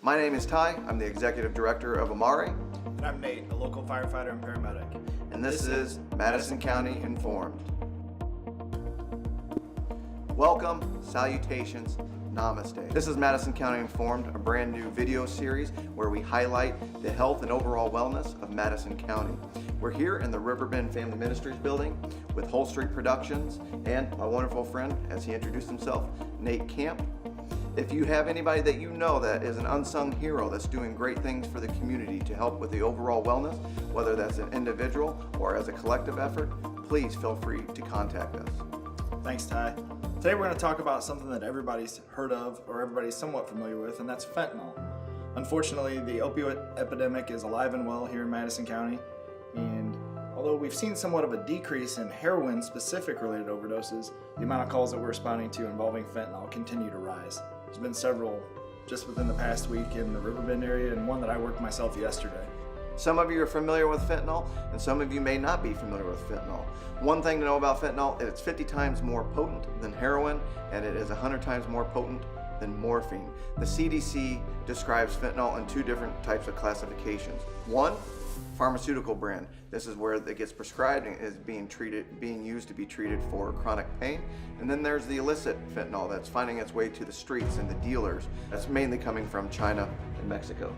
My name is Ty. I'm the Executive Director of Amari. And I'm Nate, a local firefighter and paramedic. And this is Madison County Informed. Welcome, salutations, namaste. This is Madison County Informed, a brand new video series where we highlight the health and overall wellness of Madison County. We're here in the Riverbend Family Ministries building with Whole Street Productions and my wonderful friend, as he introduced himself, Nate Kamp. If you have anybody that you know that is an unsung hero that's doing great things for the community to help with the overall wellness, whether that's an individual or as a collective effort, please feel free to contact us. Thanks, Ty. Today we're going to talk about something that everybody's heard of or everybody's somewhat familiar with, and that's fentanyl. Unfortunately, the opioid epidemic is alive and well here in Madison County, and although we've seen somewhat of a decrease in heroin-specific related overdoses, the amount of calls that we're responding to involving fentanyl continue to rise. There's been several just within the past week in the Riverbend area, and one that I worked myself yesterday. Some of you are familiar with fentanyl, and some of you may not be familiar with fentanyl. One thing to know about fentanyl, it's 50 times more potent than heroin, and it is 100 times more potent than morphine. The CDC describes fentanyl in two different types of classifications. One, pharmaceutical brand. This is where it gets prescribed and is being used to be treated for chronic pain. And then there's the illicit fentanyl that's finding its way to the streets and the dealers. That's mainly coming from China and Mexico.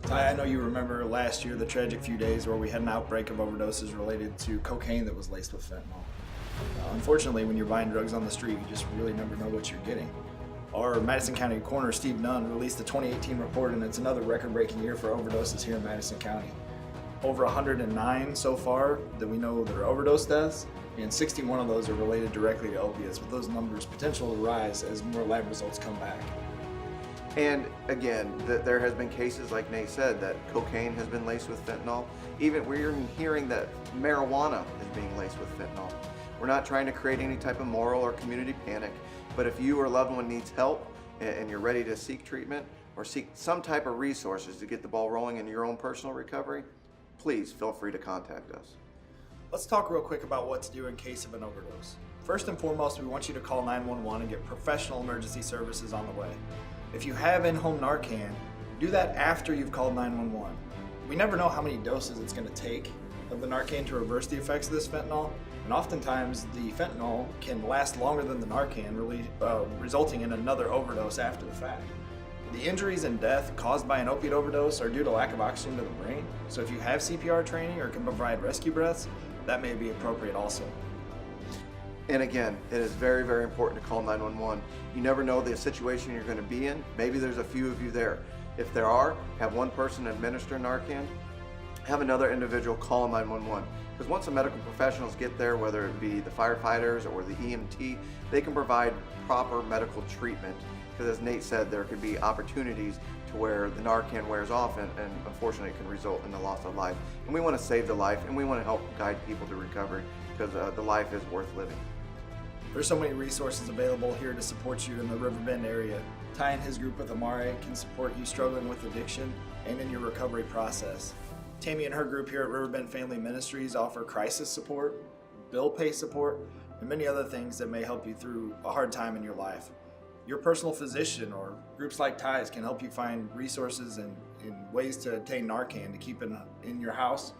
Ty, I know you remember last year the tragic few days where we had an outbreak of overdoses related to cocaine that was laced with fentanyl. Unfortunately, when you're buying drugs on the street, you just really never know what you're getting. Our Madison County Coroner, Steve Nunn, released the 2018 report, and it's another record-breaking year for overdoses here in Madison County. Over 109 so far that we know that are overdose deaths, and 61 of those are related directly to opiates, with those numbers potential to rise as more lab results come back. And again, there has been cases, like Nate said, that cocaine has been laced with fentanyl. Even we're hearing that marijuana is being laced with fentanyl. We're not trying to create any type of moral or community panic, but if you or a loved one needs help and you're ready to seek treatment or seek some type of resources to get the ball rolling in your own personal recovery, please feel free to contact us. Let's talk real quick about what to do in case of an overdose. First and foremost, we want you to call 911 and get professional emergency services on the way. If you have in-home Narcan, do that after you've called 911. We never know how many doses it's going to take of the Narcan to reverse the effects of this fentanyl, and oftentimes the fentanyl can last longer than the Narcan, resulting in another overdose after the fact. The injuries and death caused by an opiate overdose are due to lack of oxygen to the brain, so if you have CPR training or can provide rescue breaths, that may be appropriate also. And again, it is very, very important to call 911. You never know the situation you're going to be in. Maybe there's a few of you there. If there are, have one person administer Narcan, have another individual call 911. Because once the medical professionals get there, whether it be the firefighters or the EMT, they can provide proper medical treatment. Because as Nate said, there could be opportunities to where the Narcan wears off and unfortunately it can result in the loss of life. And we want to save the life and we want to help guide people to recovery because the life is worth living. There's so many resources available here to support you in the Riverbend area. Ty and his group with Amari can support you struggling with addiction and in your recovery process. Tammy and her group here at Riverbend Family Ministries offer crisis support, bill pay support, and many other things that may help you through a hard time in your life. Your personal physician or groups like Ty's can help you find resources and ways to obtain Narcan to keep in your house.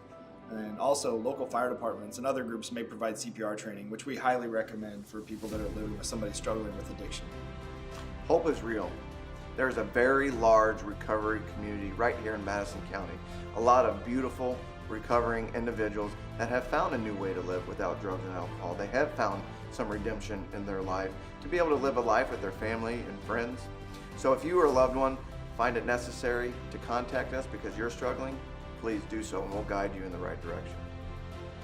And also local fire departments and other groups may provide CPR training, which we highly recommend for people that are living with somebody struggling with addiction. Hope is real. There's a very large recovery community right here in Madison County. A lot of beautiful, recovering individuals that have found a new way to live without drugs and alcohol. They have found some redemption in their life to be able to live a life with their family and friends. So if you or a loved one find it necessary to contact us because you're struggling, please do so and we'll guide you in the right direction.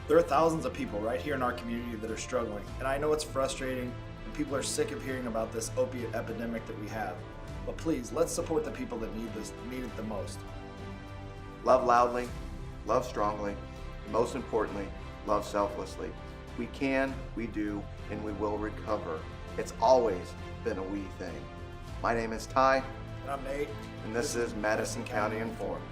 There are thousands of people right here in our community that are struggling, and I know it's frustrating and people are sick of hearing about this opiate epidemic that we have. But please, let's support the people that need it the most. Love loudly, love strongly, and most importantly, love selflessly. We can, we do, and we will recover. It's always been a we thing. My name is Ty. And I'm Nate. And this is Madison County Informed.